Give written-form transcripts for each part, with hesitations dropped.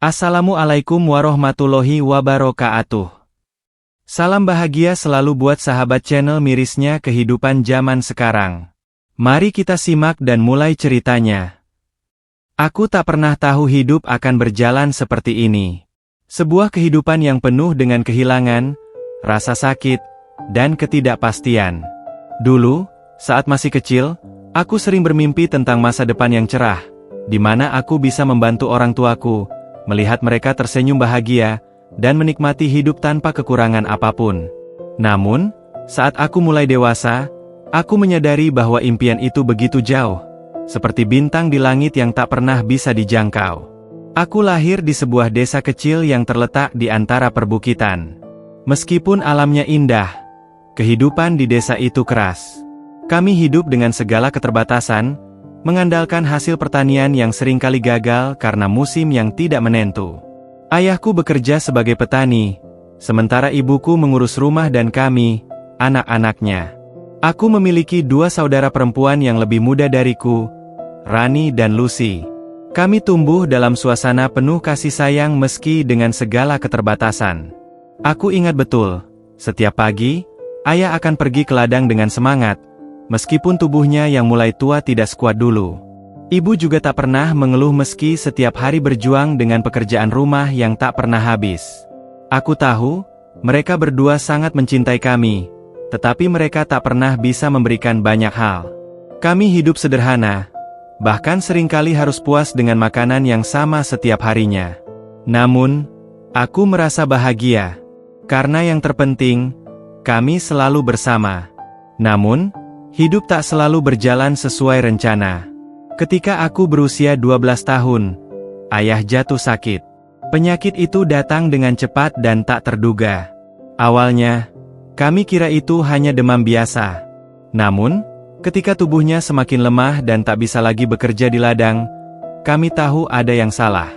Assalamualaikum warahmatullahi wabarakatuh. Salam bahagia selalu buat sahabat channel mirisnya kehidupan zaman sekarang. Mari kita simak dan mulai ceritanya. Aku tak pernah tahu hidup akan berjalan seperti ini. Sebuah kehidupan yang penuh dengan kehilangan, rasa sakit, dan ketidakpastian. Dulu, saat masih kecil, aku sering bermimpi tentang masa depan yang cerah, di mana aku bisa membantu orang tuaku, melihat mereka tersenyum bahagia, dan menikmati hidup tanpa kekurangan apapun. Namun, saat aku mulai dewasa, aku menyadari bahwa impian itu begitu jauh, seperti bintang di langit yang tak pernah bisa dijangkau. Aku lahir di sebuah desa kecil yang terletak di antara perbukitan. Meskipun alamnya indah, kehidupan di desa itu keras. Kami hidup dengan segala keterbatasan, mengandalkan hasil pertanian yang seringkali gagal karena musim yang tidak menentu. Ayahku bekerja sebagai petani, sementara ibuku mengurus rumah dan kami, anak-anaknya. Aku memiliki dua saudara perempuan yang lebih muda dariku, Rani dan Lucy. Kami tumbuh dalam suasana penuh kasih sayang meski dengan segala keterbatasan. Aku ingat betul, setiap pagi, ayah akan pergi ke ladang dengan semangat, meskipun tubuhnya yang mulai tua tidak sekuat dulu. Ibu juga tak pernah mengeluh meski setiap hari berjuang dengan pekerjaan rumah yang tak pernah habis. Aku tahu, mereka berdua sangat mencintai kami, tetapi mereka tak pernah bisa memberikan banyak hal. Kami hidup sederhana, bahkan seringkali harus puas dengan makanan yang sama setiap harinya. Namun, aku merasa bahagia, karena yang terpenting, kami selalu bersama. Namun, hidup tak selalu berjalan sesuai rencana. Ketika aku berusia 12 tahun, ayah jatuh sakit. Penyakit itu datang dengan cepat dan tak terduga. Awalnya, kami kira itu hanya demam biasa. Namun, ketika tubuhnya semakin lemah dan tak bisa lagi bekerja di ladang, kami tahu ada yang salah.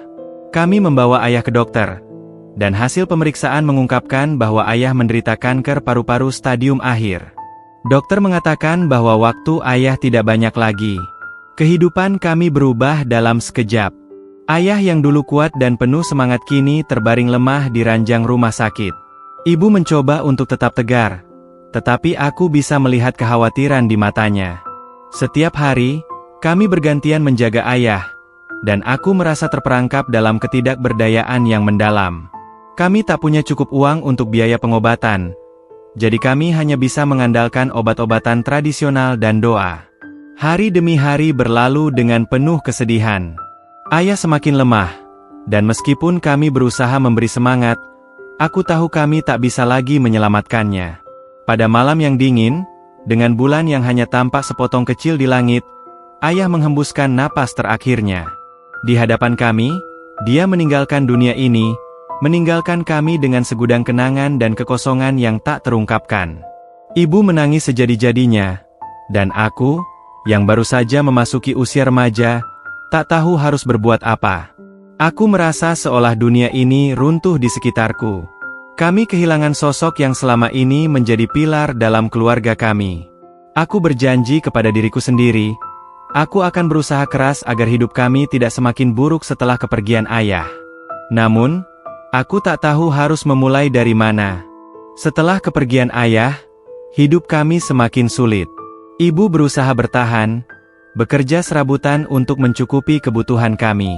Kami membawa ayah ke dokter, dan hasil pemeriksaan mengungkapkan bahwa ayah menderita kanker paru-paru stadium akhir. Dokter mengatakan bahwa waktu ayah tidak banyak lagi. Kehidupan kami berubah dalam sekejap. Ayah yang dulu kuat dan penuh semangat kini terbaring lemah di ranjang rumah sakit. Ibu mencoba untuk tetap tegar, tetapi aku bisa melihat kekhawatiran di matanya. Setiap hari, kami bergantian menjaga ayah, dan aku merasa terperangkap dalam ketidakberdayaan yang mendalam. Kami tak punya cukup uang untuk biaya pengobatan, jadi kami hanya bisa mengandalkan obat-obatan tradisional dan doa. Hari demi hari berlalu dengan penuh kesedihan. Ayah semakin lemah, dan meskipun kami berusaha memberi semangat, aku tahu kami tak bisa lagi menyelamatkannya. Pada malam yang dingin, dengan bulan yang hanya tampak sepotong kecil di langit, ayah menghembuskan napas terakhirnya. Di hadapan kami, dia meninggalkan dunia ini, meninggalkan kami dengan segudang kenangan dan kekosongan yang tak terungkapkan. Ibu menangis sejadi-jadinya, dan aku, yang baru saja memasuki usia remaja, tak tahu harus berbuat apa. Aku merasa seolah dunia ini runtuh di sekitarku. Kami kehilangan sosok yang selama ini menjadi pilar dalam keluarga kami. Aku berjanji kepada diriku sendiri, aku akan berusaha keras agar hidup kami tidak semakin buruk setelah kepergian ayah. Namun, aku tak tahu harus memulai dari mana. Setelah kepergian ayah, hidup kami semakin sulit. Ibu berusaha bertahan, bekerja serabutan untuk mencukupi kebutuhan kami.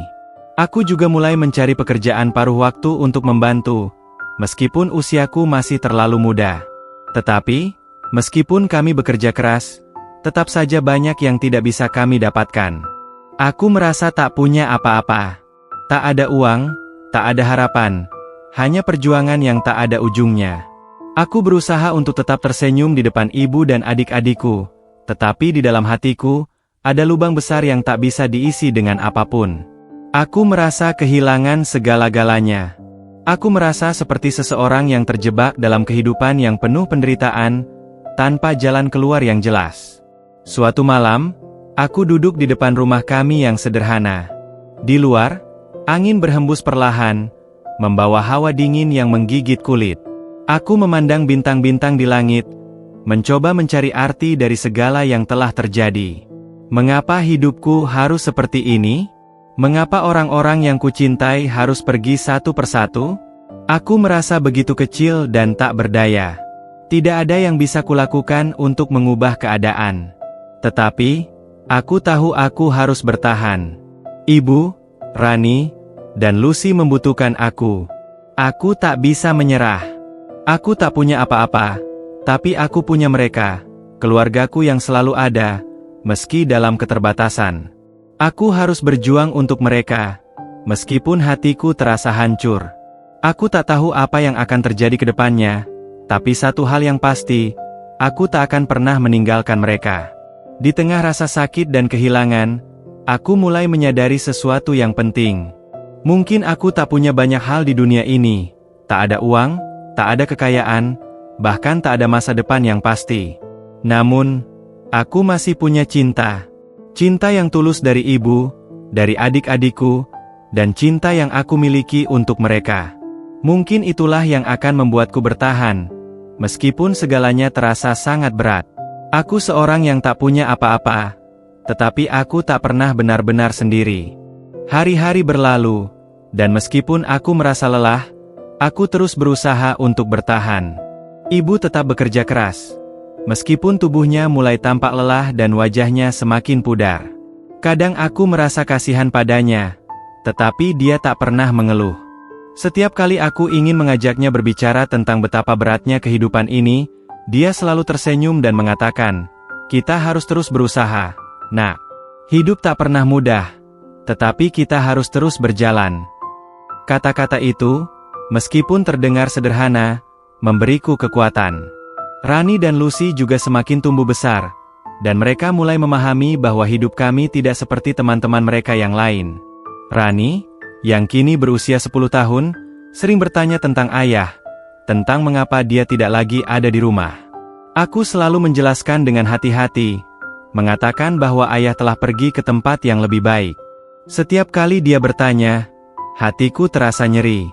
Aku juga mulai mencari pekerjaan paruh waktu untuk membantu, meskipun usiaku masih terlalu muda. Tetapi, meskipun kami bekerja keras, tetap saja banyak yang tidak bisa kami dapatkan. Aku merasa tak punya apa-apa. Tak ada uang, tak ada harapan, hanya perjuangan yang tak ada ujungnya. Aku berusaha untuk tetap tersenyum di depan ibu dan adik-adikku, tetapi di dalam hatiku, ada lubang besar yang tak bisa diisi dengan apapun. Aku merasa kehilangan segala-galanya. Aku merasa seperti seseorang yang terjebak dalam kehidupan yang penuh penderitaan, tanpa jalan keluar yang jelas. Suatu malam, aku duduk di depan rumah kami yang sederhana. Di luar, angin berhembus perlahan, membawa hawa dingin yang menggigit kulit. Aku memandang bintang-bintang di langit, mencoba mencari arti dari segala yang telah terjadi. Mengapa hidupku harus seperti ini? Mengapa orang-orang yang kucintai harus pergi satu persatu? Aku merasa begitu kecil dan tak berdaya. Tidak ada yang bisa kulakukan untuk mengubah keadaan. Tetapi, aku tahu aku harus bertahan. Ibu, Rani, dan Lucy membutuhkan aku. Aku tak bisa menyerah. Aku tak punya apa-apa, tapi aku punya mereka, keluargaku yang selalu ada, meski dalam keterbatasan. Aku harus berjuang untuk mereka, meskipun hatiku terasa hancur. Aku tak tahu apa yang akan terjadi ke depannya, tapi satu hal yang pasti, aku tak akan pernah meninggalkan mereka. Di tengah rasa sakit dan kehilangan, aku mulai menyadari sesuatu yang penting. Mungkin aku tak punya banyak hal di dunia ini, tak ada uang, tak ada kekayaan, bahkan tak ada masa depan yang pasti. Namun, aku masih punya cinta. Cinta yang tulus dari ibu, dari adik-adikku, dan cinta yang aku miliki untuk mereka. Mungkin itulah yang akan membuatku bertahan, meskipun segalanya terasa sangat berat. Aku seorang yang tak punya apa-apa, tetapi aku tak pernah benar-benar sendiri. Hari-hari berlalu, dan meskipun aku merasa lelah, aku terus berusaha untuk bertahan. Ibu tetap bekerja keras. Meskipun tubuhnya mulai tampak lelah dan wajahnya semakin pudar. Kadang aku merasa kasihan padanya, tetapi dia tak pernah mengeluh. Setiap kali aku ingin mengajaknya berbicara tentang betapa beratnya kehidupan ini, dia selalu tersenyum dan mengatakan, "Kita harus terus berusaha, Nak. Hidup tak pernah mudah, tetapi kita harus terus berjalan." Kata-kata itu, meskipun terdengar sederhana, memberiku kekuatan. Rani dan Lucy juga semakin tumbuh besar, dan mereka mulai memahami bahwa hidup kami tidak seperti teman-teman mereka yang lain. Rani, yang kini berusia 10 tahun, sering bertanya tentang ayah, tentang mengapa dia tidak lagi ada di rumah. Aku selalu menjelaskan dengan hati-hati, mengatakan bahwa ayah telah pergi ke tempat yang lebih baik. Setiap kali dia bertanya, hatiku terasa nyeri.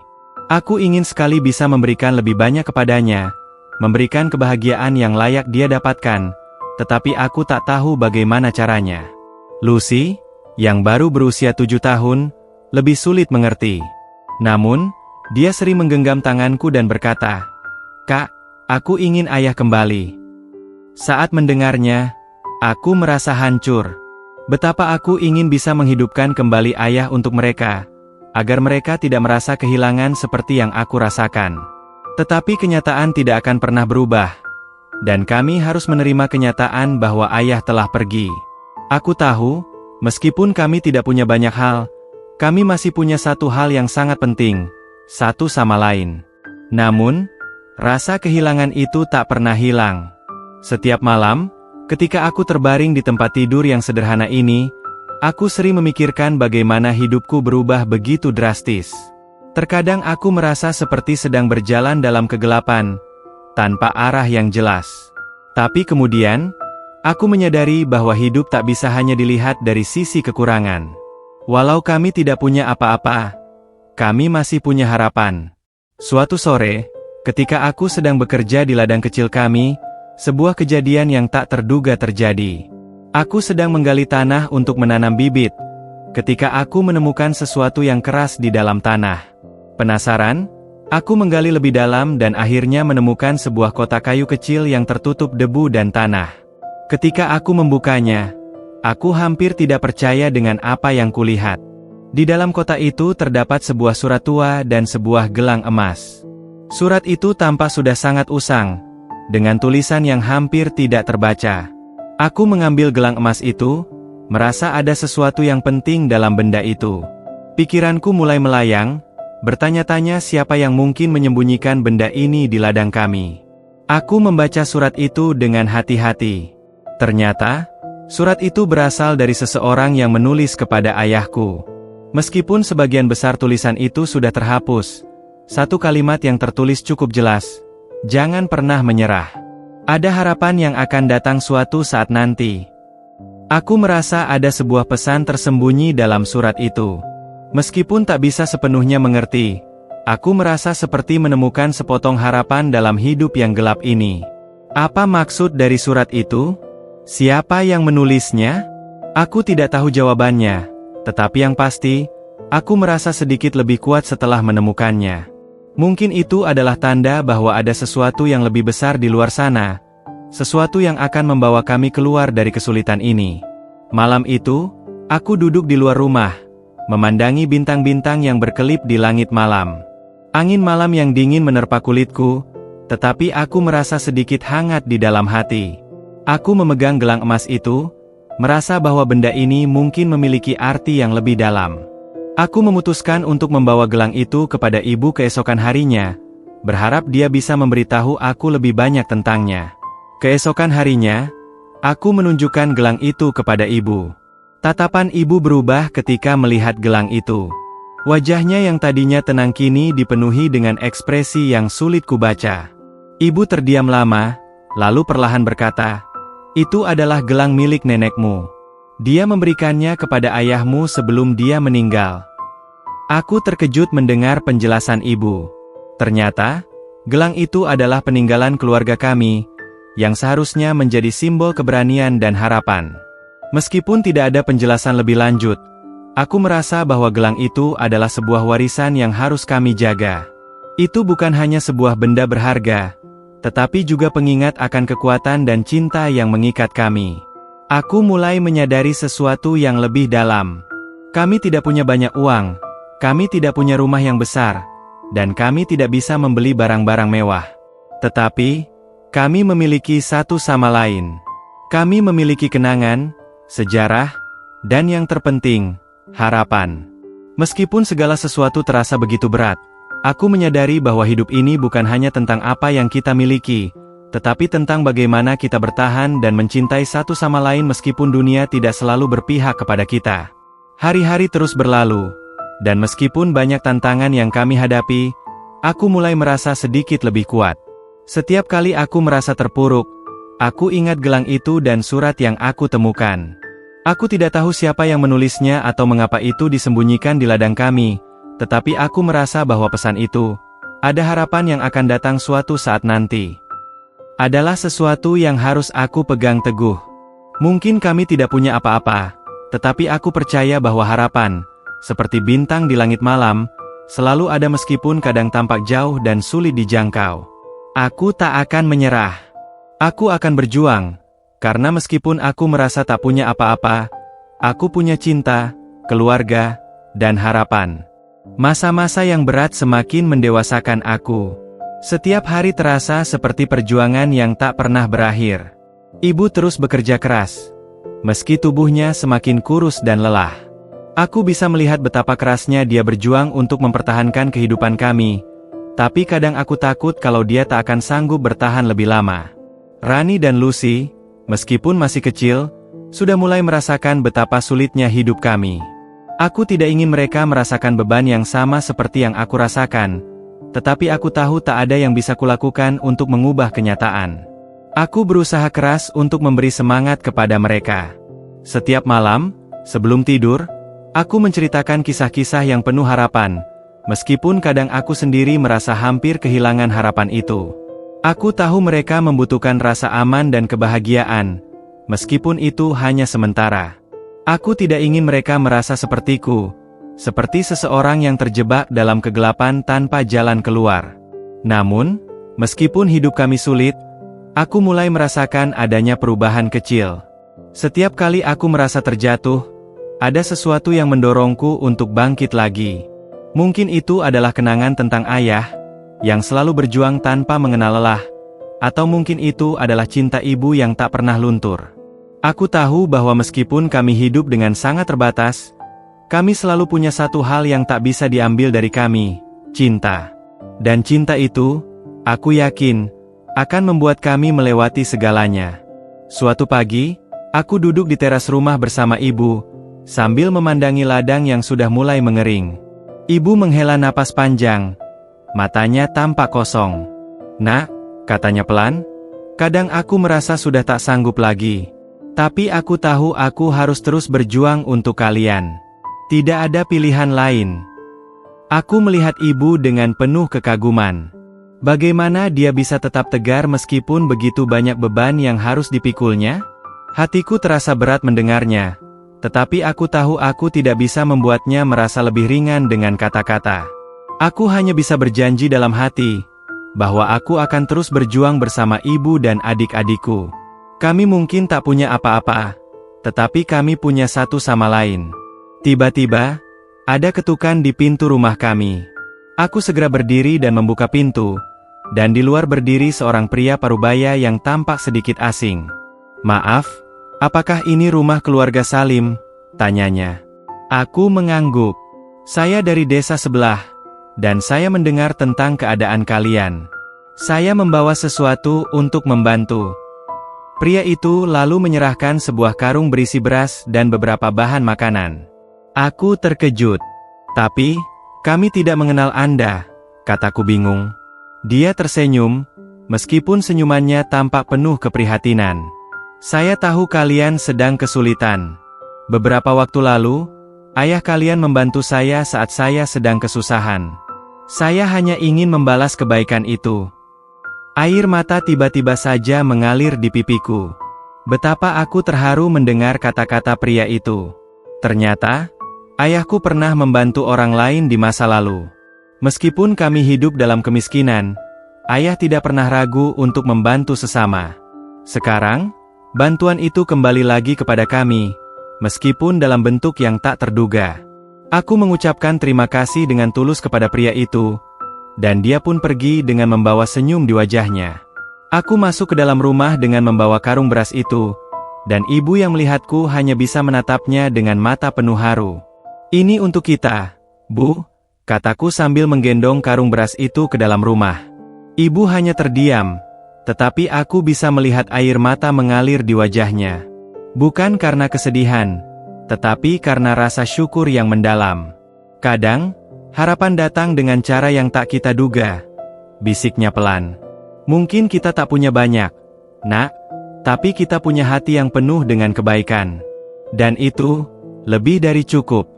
Aku ingin sekali bisa memberikan lebih banyak kepadanya, memberikan kebahagiaan yang layak dia dapatkan, tetapi aku tak tahu bagaimana caranya. Lucy, yang baru berusia 7 tahun, lebih sulit mengerti. Namun, dia sering menggenggam tanganku dan berkata, "Kak, aku ingin ayah kembali." Saat mendengarnya, aku merasa hancur. Betapa aku ingin bisa menghidupkan kembali ayah untuk mereka, agar mereka tidak merasa kehilangan seperti yang aku rasakan. Tetapi kenyataan tidak akan pernah berubah, dan kami harus menerima kenyataan bahwa ayah telah pergi. Aku tahu, meskipun kami tidak punya banyak hal, kami masih punya satu hal yang sangat penting, satu sama lain. Namun, rasa kehilangan itu tak pernah hilang. Setiap malam, ketika aku terbaring di tempat tidur yang sederhana ini, aku sering memikirkan bagaimana hidupku berubah begitu drastis. Terkadang aku merasa seperti sedang berjalan dalam kegelapan, tanpa arah yang jelas. Tapi kemudian, aku menyadari bahwa hidup tak bisa hanya dilihat dari sisi kekurangan. Walau kami tidak punya apa-apa, kami masih punya harapan. Suatu sore, ketika aku sedang bekerja di ladang kecil kami, sebuah kejadian yang tak terduga terjadi. Aku sedang menggali tanah untuk menanam bibit, ketika aku menemukan sesuatu yang keras di dalam tanah. Penasaran, aku menggali lebih dalam dan akhirnya menemukan sebuah kotak kayu kecil yang tertutup debu dan tanah. Ketika aku membukanya, aku hampir tidak percaya dengan apa yang kulihat. Di dalam kotak itu terdapat sebuah surat tua dan sebuah gelang emas. Surat itu tampak sudah sangat usang, dengan tulisan yang hampir tidak terbaca. Aku mengambil gelang emas itu, merasa ada sesuatu yang penting dalam benda itu. Pikiranku mulai melayang, bertanya-tanya siapa yang mungkin menyembunyikan benda ini di ladang kami. Aku membaca surat itu dengan hati-hati. Ternyata, surat itu berasal dari seseorang yang menulis kepada ayahku. Meskipun sebagian besar tulisan itu sudah terhapus, satu kalimat yang tertulis cukup jelas, "Jangan pernah menyerah. Ada harapan yang akan datang suatu saat nanti." Aku merasa ada sebuah pesan tersembunyi dalam surat itu. Meskipun tak bisa sepenuhnya mengerti, aku merasa seperti menemukan sepotong harapan dalam hidup yang gelap ini. Apa maksud dari surat itu? Siapa yang menulisnya? Aku tidak tahu jawabannya, Tetapi yang pasti, aku merasa sedikit lebih kuat setelah menemukannya. Mungkin itu adalah tanda bahwa ada sesuatu yang lebih besar di luar sana, sesuatu yang akan membawa kami keluar dari kesulitan ini. Malam itu, aku duduk di luar rumah, memandangi bintang-bintang yang berkelip di langit malam. Angin malam yang dingin menerpa kulitku, tetapi aku merasa sedikit hangat di dalam hati. Aku memegang gelang emas itu, merasa bahwa benda ini mungkin memiliki arti yang lebih dalam. Aku memutuskan untuk membawa gelang itu kepada ibu keesokan harinya, berharap dia bisa memberitahu aku lebih banyak tentangnya. Keesokan harinya, aku menunjukkan gelang itu kepada ibu. Tatapan ibu berubah ketika melihat gelang itu. Wajahnya yang tadinya tenang kini dipenuhi dengan ekspresi yang sulit kubaca. Ibu terdiam lama, lalu perlahan berkata, "Itu adalah gelang milik nenekmu. Dia memberikannya kepada ayahmu sebelum dia meninggal." Aku terkejut mendengar penjelasan ibu. Ternyata, gelang itu adalah peninggalan keluarga kami, yang seharusnya menjadi simbol keberanian dan harapan. Meskipun tidak ada penjelasan lebih lanjut, aku merasa bahwa gelang itu adalah sebuah warisan yang harus kami jaga. Itu bukan hanya sebuah benda berharga, tetapi juga pengingat akan kekuatan dan cinta yang mengikat kami. Aku mulai menyadari sesuatu yang lebih dalam. Kami tidak punya banyak uang, kami tidak punya rumah yang besar, dan kami tidak bisa membeli barang-barang mewah. Tetapi, kami memiliki satu sama lain. Kami memiliki kenangan, sejarah, dan yang terpenting, harapan. Meskipun segala sesuatu terasa begitu berat, aku menyadari bahwa hidup ini bukan hanya tentang apa yang kita miliki, tetapi tentang bagaimana kita bertahan dan mencintai satu sama lain meskipun dunia tidak selalu berpihak kepada kita. Hari-hari terus berlalu, dan meskipun banyak tantangan yang kami hadapi, aku mulai merasa sedikit lebih kuat. Setiap kali aku merasa terpuruk, aku ingat gelang itu dan surat yang aku temukan. Aku tidak tahu siapa yang menulisnya atau mengapa itu disembunyikan di ladang kami, tetapi aku merasa bahwa pesan itu, ada harapan yang akan datang suatu saat nanti. Adalah sesuatu yang harus aku pegang teguh. Mungkin kami tidak punya apa-apa, tetapi aku percaya bahwa harapan, seperti bintang di langit malam, selalu ada meskipun kadang tampak jauh dan sulit dijangkau. Aku tak akan menyerah. Aku akan berjuang, karena meskipun aku merasa tak punya apa-apa, aku punya cinta, keluarga, dan harapan. Masa-masa yang berat semakin mendewasakan aku. Setiap hari terasa seperti perjuangan yang tak pernah berakhir. Ibu terus bekerja keras, meski tubuhnya semakin kurus dan lelah. Aku bisa melihat betapa kerasnya dia berjuang untuk mempertahankan kehidupan kami, tapi kadang aku takut kalau dia tak akan sanggup bertahan lebih lama. Rani dan Lucy, meskipun masih kecil, sudah mulai merasakan betapa sulitnya hidup kami. Aku tidak ingin mereka merasakan beban yang sama seperti yang aku rasakan, tetapi aku tahu tak ada yang bisa kulakukan untuk mengubah kenyataan. Aku berusaha keras untuk memberi semangat kepada mereka. Setiap malam, sebelum tidur, aku menceritakan kisah-kisah yang penuh harapan, meskipun kadang aku sendiri merasa hampir kehilangan harapan itu. Aku tahu mereka membutuhkan rasa aman dan kebahagiaan, meskipun itu hanya sementara. Aku tidak ingin mereka merasa sepertiku, seperti seseorang yang terjebak dalam kegelapan tanpa jalan keluar. Namun, meskipun hidup kami sulit, aku mulai merasakan adanya perubahan kecil. Setiap kali aku merasa terjatuh, ada sesuatu yang mendorongku untuk bangkit lagi. Mungkin itu adalah kenangan tentang ayah, yang selalu berjuang tanpa mengenal lelah, atau mungkin itu adalah cinta ibu yang tak pernah luntur. Aku tahu bahwa meskipun kami hidup dengan sangat terbatas, kami selalu punya satu hal yang tak bisa diambil dari kami, cinta. Dan cinta itu, aku yakin, akan membuat kami melewati segalanya. Suatu pagi, aku duduk di teras rumah bersama ibu, sambil memandangi ladang yang sudah mulai mengering. Ibu menghela napas panjang, matanya tampak kosong. "Nak," katanya pelan, "kadang aku merasa sudah tak sanggup lagi. Tapi aku tahu aku harus terus berjuang untuk kalian. Tidak ada pilihan lain." Aku melihat ibu dengan penuh kekaguman. Bagaimana dia bisa tetap tegar meskipun begitu banyak beban yang harus dipikulnya? Hatiku terasa berat mendengarnya, Tetapi aku tahu aku tidak bisa membuatnya merasa lebih ringan dengan kata-kata. Aku hanya bisa berjanji dalam hati, bahwa aku akan terus berjuang bersama ibu dan adik-adikku. Kami mungkin tak punya apa-apa, tetapi kami punya satu sama lain. Tiba-tiba, ada ketukan di pintu rumah kami. Aku segera berdiri dan membuka pintu, dan di luar berdiri seorang pria parubaya yang tampak sedikit asing. "Maaf, apakah ini rumah keluarga Salim?" tanyanya. Aku mengangguk. "Saya dari desa sebelah, dan saya mendengar tentang keadaan kalian. Saya membawa sesuatu untuk membantu." Pria itu lalu menyerahkan sebuah karung berisi beras dan beberapa bahan makanan. Aku terkejut. "Tapi, kami tidak mengenal Anda," kataku bingung. Dia tersenyum, meskipun senyumannya tampak penuh keprihatinan. "Saya tahu kalian sedang kesulitan. Beberapa waktu lalu, ayah kalian membantu saya saat saya sedang kesusahan. Saya hanya ingin membalas kebaikan itu." Air mata tiba-tiba saja mengalir di pipiku. Betapa aku terharu mendengar kata-kata pria itu. Ternyata, ayahku pernah membantu orang lain di masa lalu. Meskipun kami hidup dalam kemiskinan, ayah tidak pernah ragu untuk membantu sesama. Sekarang, bantuan itu kembali lagi kepada kami, meskipun dalam bentuk yang tak terduga. Aku mengucapkan terima kasih dengan tulus kepada pria itu, dan dia pun pergi dengan membawa senyum di wajahnya. Aku masuk ke dalam rumah dengan membawa karung beras itu, dan ibu yang melihatku hanya bisa menatapnya dengan mata penuh haru. "Ini untuk kita, Bu," kataku sambil menggendong karung beras itu ke dalam rumah. Ibu hanya terdiam, tetapi aku bisa melihat air mata mengalir di wajahnya. Bukan karena kesedihan, tetapi karena rasa syukur yang mendalam. "Kadang, harapan datang dengan cara yang tak kita duga," bisiknya pelan. "Mungkin kita tak punya banyak, Nak, tapi kita punya hati yang penuh dengan kebaikan. Dan itu, lebih dari cukup."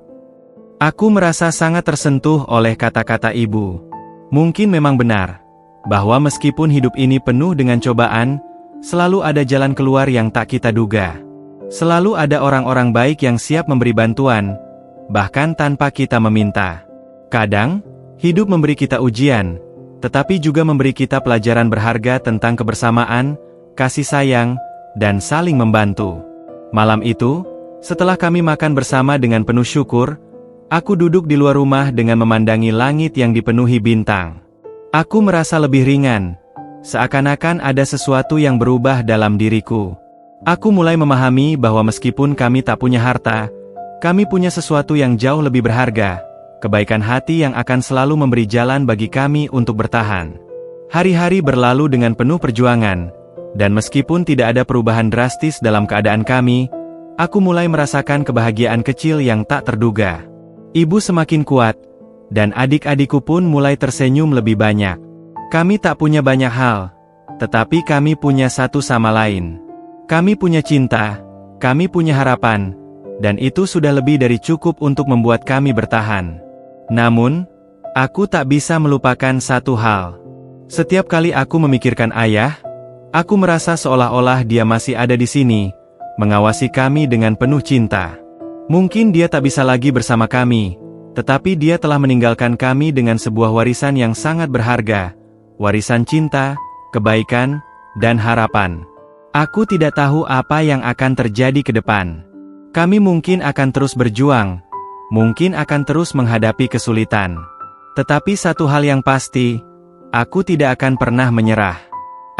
Aku merasa sangat tersentuh oleh kata-kata ibu. Mungkin memang benar, bahwa meskipun hidup ini penuh dengan cobaan, selalu ada jalan keluar yang tak kita duga. Selalu ada orang-orang baik yang siap memberi bantuan, bahkan tanpa kita meminta. Kadang, hidup memberi kita ujian, tetapi juga memberi kita pelajaran berharga tentang kebersamaan, kasih sayang, dan saling membantu. Malam itu, setelah kami makan bersama dengan penuh syukur, aku duduk di luar rumah dengan memandangi langit yang dipenuhi bintang. Aku merasa lebih ringan, seakan-akan ada sesuatu yang berubah dalam diriku. Aku mulai memahami bahwa meskipun kami tak punya harta, kami punya sesuatu yang jauh lebih berharga, kebaikan hati yang akan selalu memberi jalan bagi kami untuk bertahan. Hari-hari berlalu dengan penuh perjuangan, dan meskipun tidak ada perubahan drastis dalam keadaan kami, aku mulai merasakan kebahagiaan kecil yang tak terduga. Ibu semakin kuat, dan adik-adikku pun mulai tersenyum lebih banyak. Kami tak punya banyak hal, tetapi kami punya satu sama lain. Kami punya cinta, kami punya harapan, dan itu sudah lebih dari cukup untuk membuat kami bertahan. Namun, aku tak bisa melupakan satu hal. Setiap kali aku memikirkan ayah, aku merasa seolah-olah dia masih ada di sini, mengawasi kami dengan penuh cinta. Mungkin dia tak bisa lagi bersama kami, tetapi dia telah meninggalkan kami dengan sebuah warisan yang sangat berharga, warisan cinta, kebaikan, dan harapan. Aku tidak tahu apa yang akan terjadi ke depan. Kami mungkin akan terus berjuang, mungkin akan terus menghadapi kesulitan. Tetapi satu hal yang pasti, aku tidak akan pernah menyerah.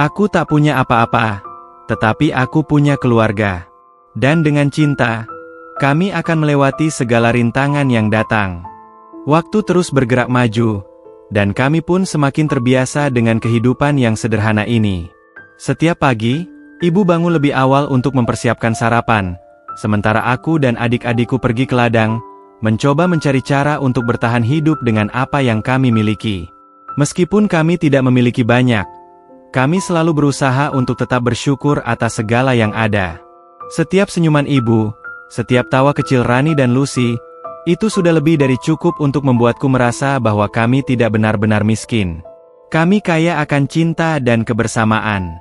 Aku tak punya apa-apa, tetapi aku punya keluarga. Dan dengan cinta, kami akan melewati segala rintangan yang datang. Waktu terus bergerak maju, dan kami pun semakin terbiasa dengan kehidupan yang sederhana ini. Setiap pagi, ibu bangun lebih awal untuk mempersiapkan sarapan, sementara aku dan adik-adikku pergi ke ladang, mencoba mencari cara untuk bertahan hidup dengan apa yang kami miliki. Meskipun kami tidak memiliki banyak, kami selalu berusaha untuk tetap bersyukur atas segala yang ada. Setiap senyuman ibu, setiap tawa kecil Rani dan Lucy, itu sudah lebih dari cukup untuk membuatku merasa bahwa kami tidak benar-benar miskin. Kami kaya akan cinta dan kebersamaan.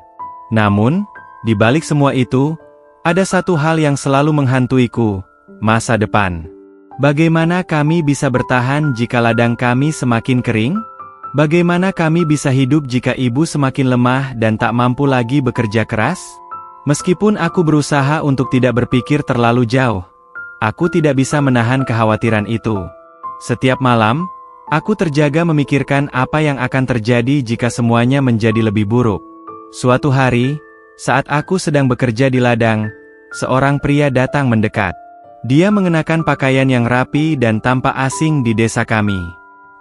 Namun, di balik semua itu, ada satu hal yang selalu menghantuiku, masa depan. Bagaimana kami bisa bertahan jika ladang kami semakin kering? Bagaimana kami bisa hidup jika ibu semakin lemah dan tak mampu lagi bekerja keras? Meskipun aku berusaha untuk tidak berpikir terlalu jauh, aku tidak bisa menahan kekhawatiran itu. Setiap malam, aku terjaga memikirkan apa yang akan terjadi jika semuanya menjadi lebih buruk. Suatu hari, saat aku sedang bekerja di ladang, seorang pria datang mendekat. Dia mengenakan pakaian yang rapi dan tampak asing di desa kami.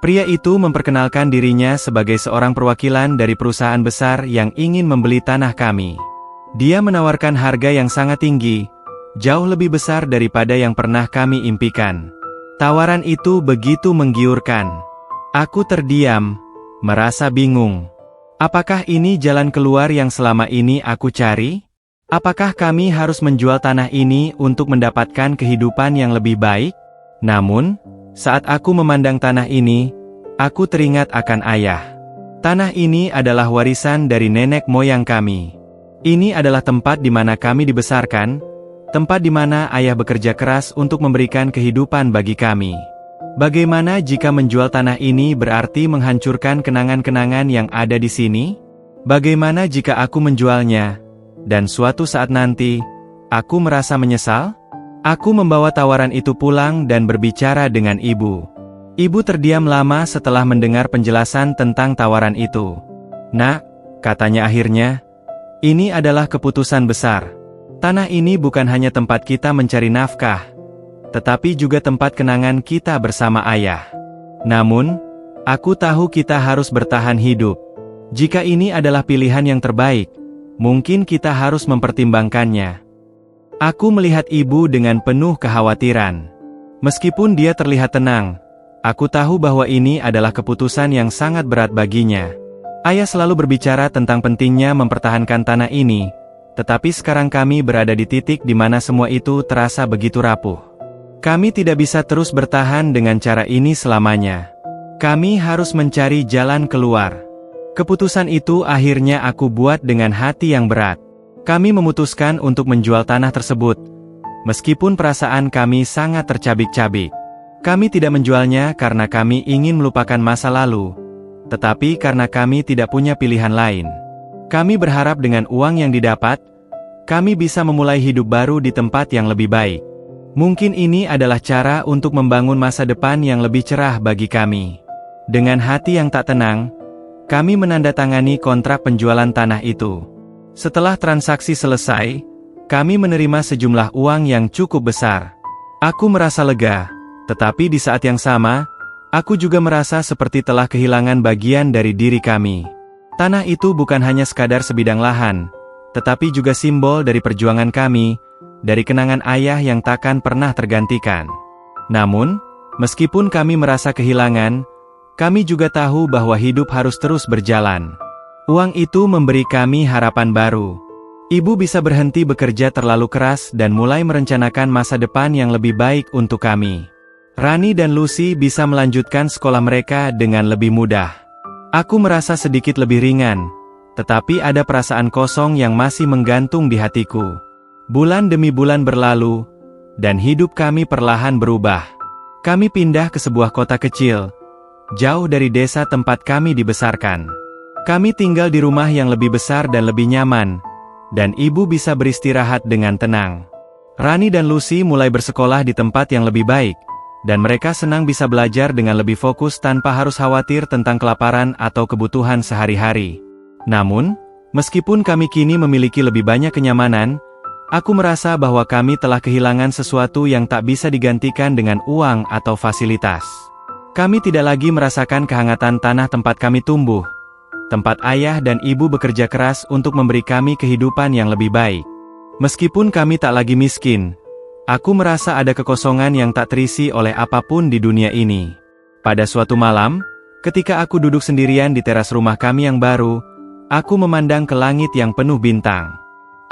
Pria itu memperkenalkan dirinya sebagai seorang perwakilan dari perusahaan besar yang ingin membeli tanah kami. Dia menawarkan harga yang sangat tinggi, jauh lebih besar daripada yang pernah kami impikan. Tawaran itu begitu menggiurkan. Aku terdiam, merasa bingung. Apakah ini jalan keluar yang selama ini aku cari? Apakah kami harus menjual tanah ini untuk mendapatkan kehidupan yang lebih baik? Namun, saat aku memandang tanah ini, aku teringat akan ayah. Tanah ini adalah warisan dari nenek moyang kami. Ini adalah tempat di mana kami dibesarkan, tempat di mana ayah bekerja keras untuk memberikan kehidupan bagi kami. Bagaimana jika menjual tanah ini berarti menghancurkan kenangan-kenangan yang ada di sini? Bagaimana jika aku menjualnya, dan suatu saat nanti, aku merasa menyesal? Aku membawa tawaran itu pulang dan berbicara dengan ibu. Ibu terdiam lama setelah mendengar penjelasan tentang tawaran itu. "Nak," katanya akhirnya, "ini adalah keputusan besar. Tanah ini bukan hanya tempat kita mencari nafkah, tetapi juga tempat kenangan kita bersama ayah. Namun, aku tahu kita harus bertahan hidup. Jika ini adalah pilihan yang terbaik, mungkin kita harus mempertimbangkannya." Aku melihat ibu dengan penuh kekhawatiran. Meskipun dia terlihat tenang, aku tahu bahwa ini adalah keputusan yang sangat berat baginya. Ayah selalu berbicara tentang pentingnya mempertahankan tanah ini, tetapi sekarang kami berada di titik di mana semua itu terasa begitu rapuh. Kami tidak bisa terus bertahan dengan cara ini selamanya. Kami harus mencari jalan keluar. Keputusan itu akhirnya aku buat dengan hati yang berat. Kami memutuskan untuk menjual tanah tersebut, meskipun perasaan kami sangat tercabik-cabik. Kami tidak menjualnya karena kami ingin melupakan masa lalu, tetapi karena kami tidak punya pilihan lain. Kami berharap dengan uang yang didapat, kami bisa memulai hidup baru di tempat yang lebih baik. Mungkin ini adalah cara untuk membangun masa depan yang lebih cerah bagi kami. Dengan hati yang tak tenang, kami menandatangani kontrak penjualan tanah itu. Setelah transaksi selesai, kami menerima sejumlah uang yang cukup besar. Aku merasa lega, tetapi di saat yang sama, aku juga merasa seperti telah kehilangan bagian dari diri kami. Tanah itu bukan hanya sekadar sebidang lahan, tetapi juga simbol dari perjuangan kami, dari kenangan ayah yang takkan pernah tergantikan. Namun, meskipun kami merasa kehilangan, kami juga tahu bahwa hidup harus terus berjalan. Uang itu memberi kami harapan baru. Ibu bisa berhenti bekerja terlalu keras dan mulai merencanakan masa depan yang lebih baik untuk kami. Rani dan Lucy bisa melanjutkan sekolah mereka dengan lebih mudah. Aku merasa sedikit lebih ringan, tetapi ada perasaan kosong yang masih menggantung di hatiku. Bulan demi bulan berlalu, dan hidup kami perlahan berubah. Kami pindah ke sebuah kota kecil, jauh dari desa tempat kami dibesarkan. Kami tinggal di rumah yang lebih besar dan lebih nyaman, dan ibu bisa beristirahat dengan tenang. Rani dan Lucy mulai bersekolah di tempat yang lebih baik, dan mereka senang bisa belajar dengan lebih fokus tanpa harus khawatir tentang kelaparan atau kebutuhan sehari-hari. Namun, meskipun kami kini memiliki lebih banyak kenyamanan, aku merasa bahwa kami telah kehilangan sesuatu yang tak bisa digantikan dengan uang atau fasilitas. Kami tidak lagi merasakan kehangatan tanah tempat kami tumbuh, tempat ayah dan ibu bekerja keras untuk memberi kami kehidupan yang lebih baik. Meskipun kami tak lagi miskin, aku merasa ada kekosongan yang tak terisi oleh apapun di dunia ini. Pada suatu malam, ketika aku duduk sendirian di teras rumah kami yang baru, aku memandang ke langit yang penuh bintang.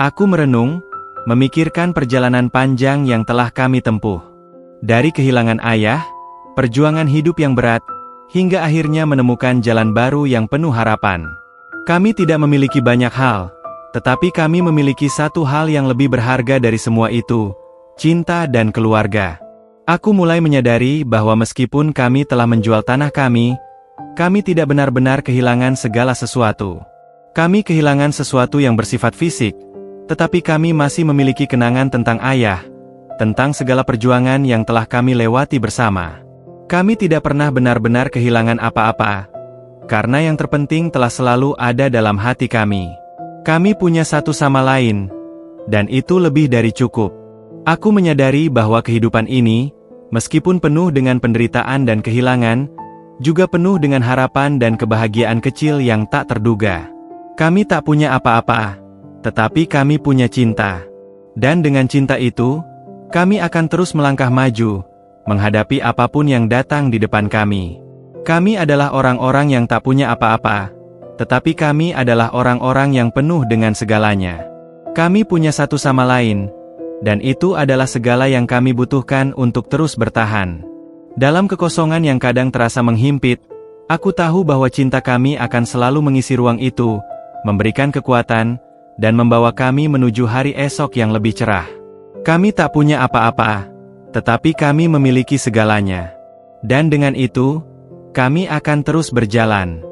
Aku merenung, memikirkan perjalanan panjang yang telah kami tempuh. Dari kehilangan ayah, perjuangan hidup yang berat, hingga akhirnya menemukan jalan baru yang penuh harapan. Kami tidak memiliki banyak hal, tetapi kami memiliki satu hal yang lebih berharga dari semua itu, cinta dan keluarga. Aku mulai menyadari bahwa meskipun kami telah menjual tanah kami tidak benar-benar kehilangan segala sesuatu. Kami kehilangan sesuatu yang bersifat fisik, tetapi kami masih memiliki kenangan tentang ayah, tentang segala perjuangan yang telah kami lewati bersama. Kami tidak pernah benar-benar kehilangan apa-apa, karena yang terpenting telah selalu ada dalam hati kami. Kami punya satu sama lain, dan itu lebih dari cukup. Aku menyadari bahwa kehidupan ini, meskipun penuh dengan penderitaan dan kehilangan, juga penuh dengan harapan dan kebahagiaan kecil yang tak terduga. Kami tak punya apa-apa, tetapi kami punya cinta. Dan dengan cinta itu, kami akan terus melangkah maju, menghadapi apapun yang datang di depan kami. Kami adalah orang-orang yang tak punya apa-apa, tetapi kami adalah orang-orang yang penuh dengan segalanya. Kami punya satu sama lain, dan itu adalah segala yang kami butuhkan untuk terus bertahan. Dalam kekosongan yang kadang terasa menghimpit, aku tahu bahwa cinta kami akan selalu mengisi ruang itu, memberikan kekuatan, dan membawa kami menuju hari esok yang lebih cerah. Kami tak punya apa-apa, tetapi kami memiliki segalanya. Dan dengan itu, kami akan terus berjalan.